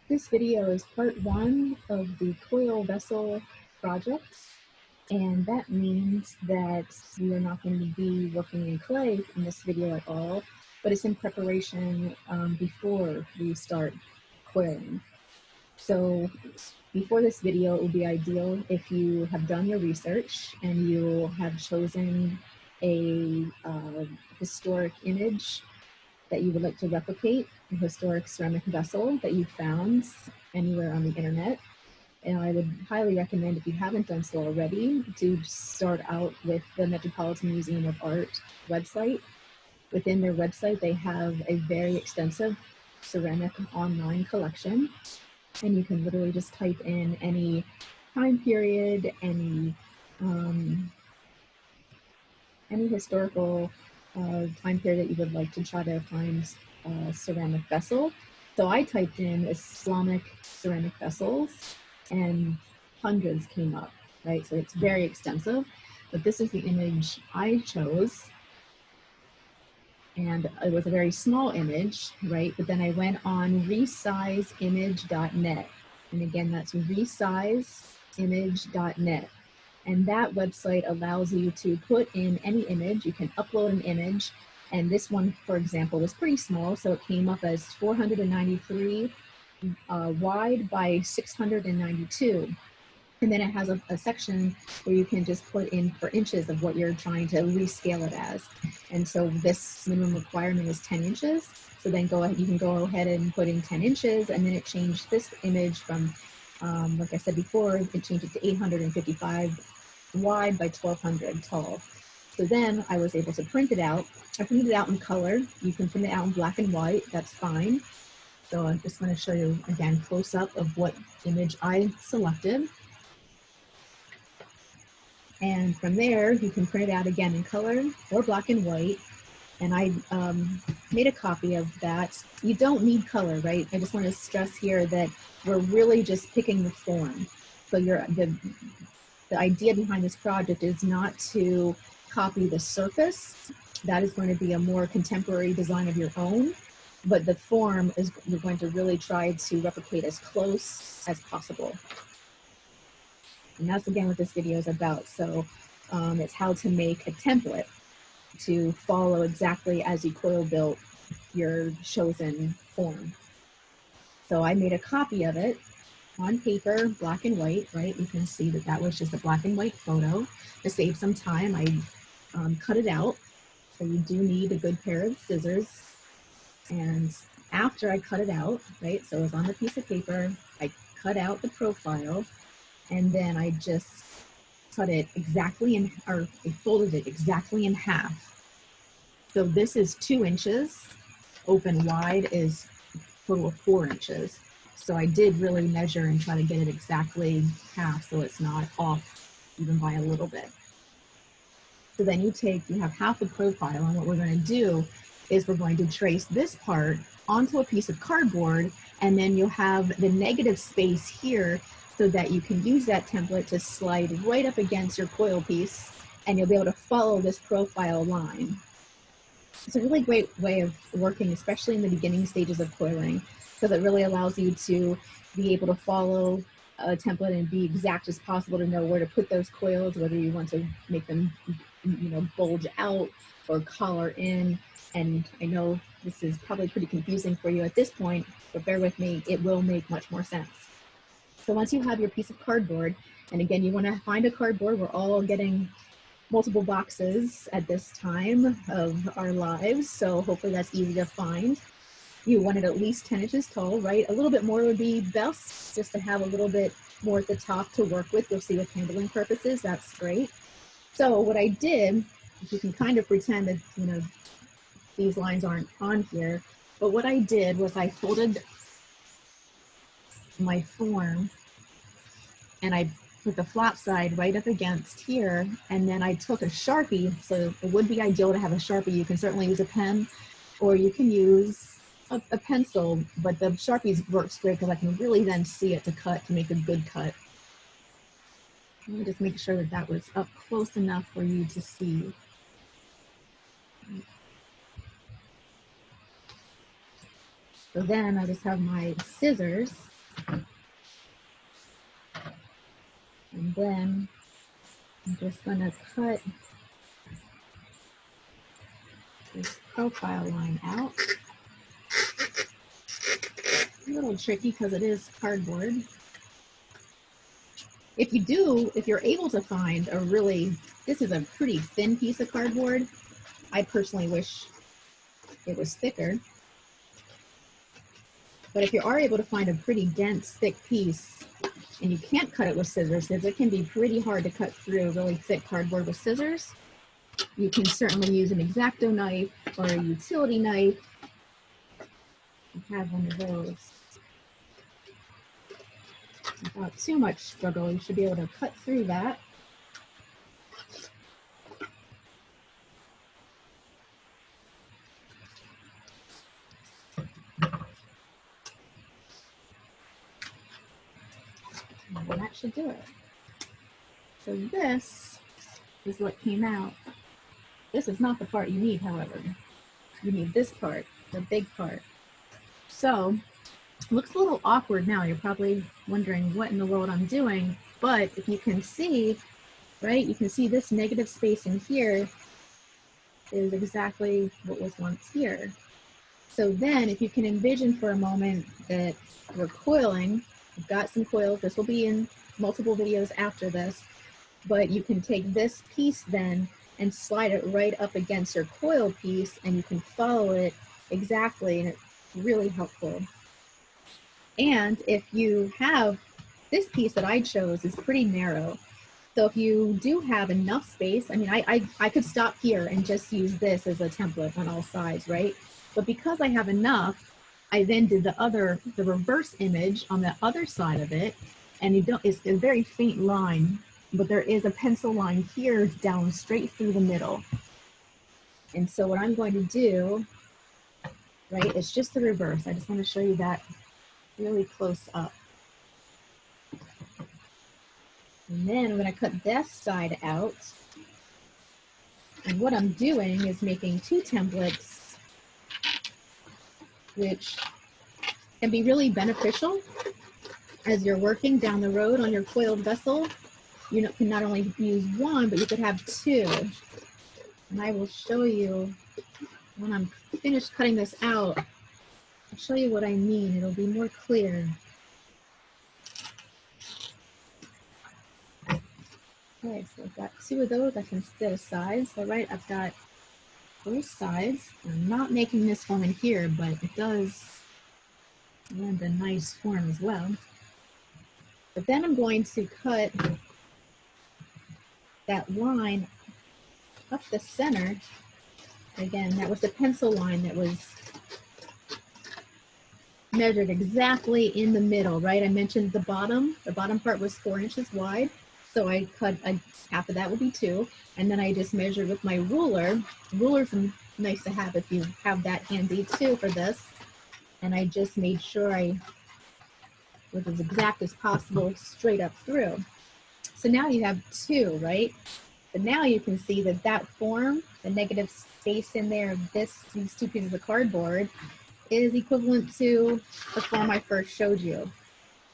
This video is part one of the Coil vessel project, and that means that we are not going to be working in clay in this video at all, but it's in preparation before we start coiling. So before this video, it will be ideal if you have done your research and you have chosen a historic image that you would like to replicate, a historic ceramic vessel that you found anywhere on the internet. And I would highly recommend, if you haven't done so already, to start out with the Metropolitan Museum of Art website. Within their website, they have a very extensive ceramic online collection, and you can literally just type in any time period, any historical time period that you would like to try to find a ceramic vessel. So I typed in Islamic ceramic vessels and hundreds came up, right? So it's very extensive, but this is the image I chose. And it was a very small image, right? But then I went on resizeimage.net. And again, that's resizeimage.net. And that website allows you to put in any image. You can upload an image. And this one, for example, was pretty small. So it came up as 493 wide by 692. And then it has a section where you can just put in for inches of what you're trying to rescale it as. And so this minimum requirement is 10 inches. So then you can go ahead and put in 10 inches, and then it changed this image from, like I said before, it changed it to 855 wide by 1200 tall. So then I was able to print it out. I printed it out in color. You can print it out in black and white, that's fine. So I'm just going to show you again close up of what image I selected. And from there, you can print it out again in color or black and white. And I made a copy of that. You don't need color, right? I just want to stress here that we're really just picking the form. So the idea behind this project is not to copy the surface. That is going to be a more contemporary design of your own. But the form is you're going to really try to replicate as close as possible. And that's again what this video is about. So it's how to make a template to follow exactly as you coil built your chosen form. So I made a copy of it on paper, black and white, right? You can see that that was just a black and white photo. To save some time, I cut it out. So you do need a good pair of scissors. And after I cut it out, right? So it was on the piece of paper, I cut out the profile. And then I just cut it exactly in, or I folded it exactly in half. So this is 2 inches, open wide is a total of 4 inches. So I did really measure and try to get it exactly half so it's not off even by a little bit. So then you have half the profile, and what we're going to do is we're going to trace this part onto a piece of cardboard, and then you'll have the negative space here so that you can use that template to slide right up against your coil piece, and you'll be able to follow this profile line. It's a really great way of working, especially in the beginning stages of coiling, because it really allows you to be able to follow a template and be exact as possible to know where to put those coils, whether you want to make them, bulge out or collar in. And I know this is probably pretty confusing for you at this point, but bear with me, it will make much more sense. So once you have your piece of cardboard, and again, you want to find a cardboard. We're all getting multiple boxes at this time of our lives, so hopefully that's easy to find. You want it at least 10 inches tall, right? A little bit more would be best, just to have a little bit more at the top to work with. You'll see with handling purposes, that's great. So what I did, you can kind of pretend that, these lines aren't on here, but what I did was I folded my form and I put the flat side right up against here, and then I took a Sharpie. So it would be ideal to have a Sharpie. You can certainly use a pen, or you can use a pencil, but the Sharpies works great because I can really then see it to make a good cut. Let me just make sure that that was up close enough for you to see. So then I just have my scissors then I'm just gonna cut this profile line out. A little tricky because it is cardboard. If you're able to find this is a pretty thin piece of cardboard. I personally wish it was thicker. But if you are able to find a pretty dense, thick piece, and you can't cut it with scissors, because it can be pretty hard to cut through really thick cardboard with scissors, you can certainly use an X-Acto knife or a utility knife. I have one of those. Without too much struggle, you should be able to cut through that. And that should do it. So this is what came out. This is not the part you need, however. You need this part, the big part. So it looks a little awkward now. You're probably wondering what in the world I'm doing, but if you can see, right, you can see this negative space in here is exactly what was once here. So then if you can envision for a moment that we're coiling, we've got some coils, this will be in multiple videos after this, but you can take this piece then and slide it right up against your coil piece and you can follow it exactly, and it's really helpful. And if you have, this piece that I chose is pretty narrow. So if you do have enough space, I mean, I could stop here and just use this as a template on all sides, right? But because I have enough, I then did the reverse image on the other side of it. And it's a very faint line, but there is a pencil line here down straight through the middle. And so what I'm going to do, right, it's just the reverse. I just want to show you that really close up. And then I'm going to cut this side out. And what I'm doing is making two templates, which can be really beneficial as you're working down the road on your coiled vessel. You can not only use one, but you could have two. And I will show you when I'm finished cutting this out. I'll show you what I mean. It'll be more clear. Okay, so I've got two of those. I can set aside. So right, I've got both sides. I'm not making this one in here, but it does lend a nice form as well. But then I'm going to cut that line up the center. Again, that was the pencil line that was measured exactly in the middle, right? I mentioned the bottom part was 4 inches wide. So I cut half of that would be 2. And then I just measured with my ruler. Rulers are nice to have if you have that handy too for this. And I just made sure I was as exact as possible straight up through. So now you have 2, right? But now you can see that that form, the negative space in there, these 2 pieces of cardboard, is equivalent to the form I first showed you,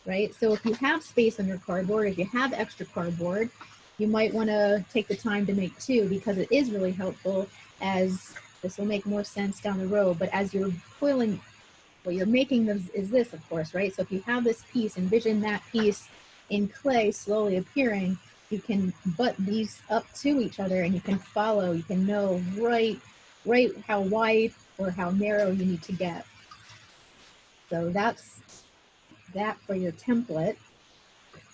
right? So if you have space on your cardboard, if you have extra cardboard, you might want to take the time to make 2 because it is really helpful, as this will make more sense down the road. But as you're coiling, what you're making is this, of course, right? So if you have this piece, envision that piece in clay slowly appearing, you can butt these up to each other and you can follow, you can know right how wide or how narrow you need to get. So that's that for your template.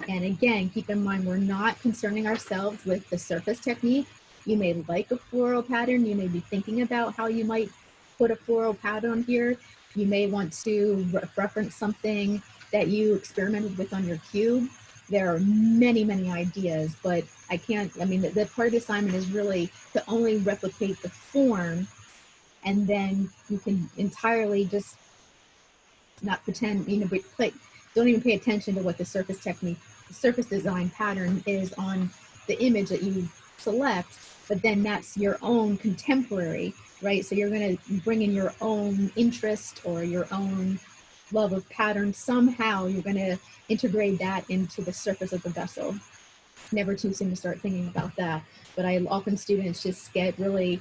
And again, keep in mind, we're not concerning ourselves with the surface technique. You may like a floral pattern. You may be thinking about how you might put a floral pattern on here. You may want to reference something that you experimented with on your cube. There are many, many ideas, but the part of the assignment is really to only replicate the form, and then you can entirely just not pretend, don't even pay attention to what the surface technique, the surface design pattern is on the image that you select, but then that's your own contemporary, right? So you're going to bring in your own interest or your own love of pattern. Somehow you're going to integrate that into the surface of the vessel. never too soon to start thinking about that. But I often students just get really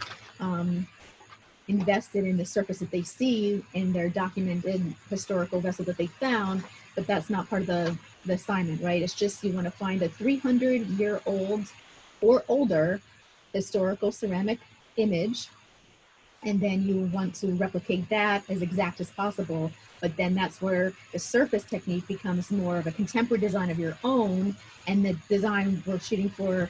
invested in the surface that they see in their documented historical vessel that they found, but that's not part of the assignment, right? It's just you want to find a 300-year-old or older historical ceramic image, and then you want to replicate that as exact as possible. But then that's where the surface technique becomes more of a contemporary design of your own, and the design we're shooting for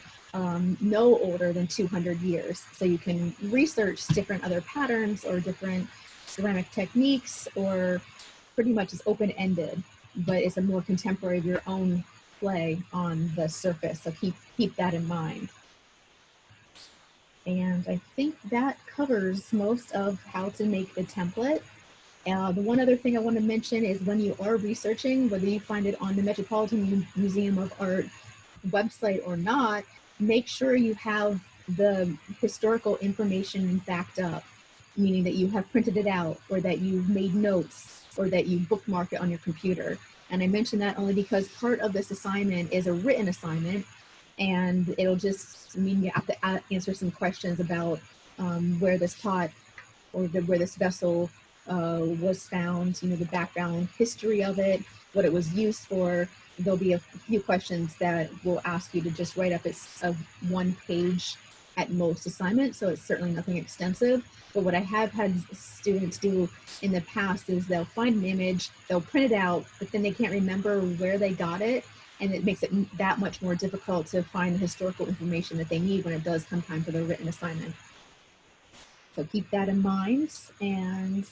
no older than 200 years. So you can research different other patterns or different ceramic techniques, or pretty much it's open-ended, but it's a more contemporary of your own play on the surface. So keep that in mind. And I think that covers most of how to make the template. The one other thing I want to mention is when you are researching, whether you find it on the Metropolitan Museum of Art website or not, make sure you have the historical information backed up, meaning that you have printed it out, or that you've made notes, or that you bookmark it on your computer. And I mention that only because part of this assignment is a written assignment, and it'll just mean you have to answer some questions about where this pot or where this vessel was found, you know, the background history of it, what it was used for. There'll be a few questions that will ask you to just write up. It's a 1-page at most assignment, so it's certainly nothing extensive. But what I have had students do in the past is they'll find an image, they'll print it out, but then they can't remember where they got it, and it makes it that much more difficult to find the historical information that they need when it does come time for the written assignment. So keep that in mind, and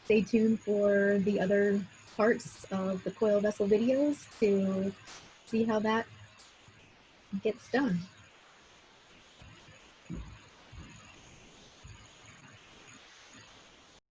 stay tuned for the other parts of the Coil vessel videos to see how that gets done.